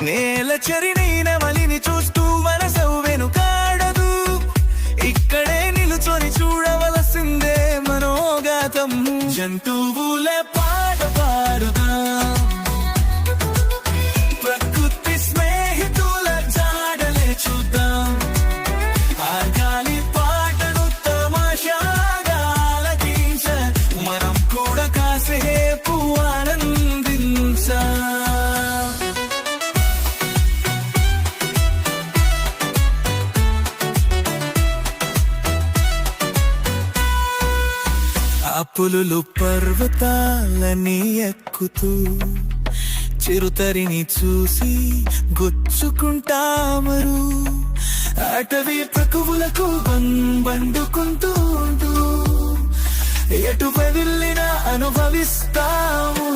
నేల చెరినైన మలిని చూస్తూ మనసు వెనుకాడదు. ఇక్కడే నిలుచొని చూడవలసిందే మనోగాతం. జంతువుల పాట పాడుదాం, ప్రకృతి స్నేహితుల జాడలే చూద్దాం. ఆ గాలి పాటను తమాషాగా ఆలకించ మనం కూడా కాసేపు ఆనందించా. ఆ పులులు పర్వతాలని ఎక్కుతూ చిరుతరిని చూసి గుచ్చుకుంటామరు. అటవీ ప్రకువులకు బండుకుంటూ ఎటు వెళ్ళినా అనుభవిస్తాము.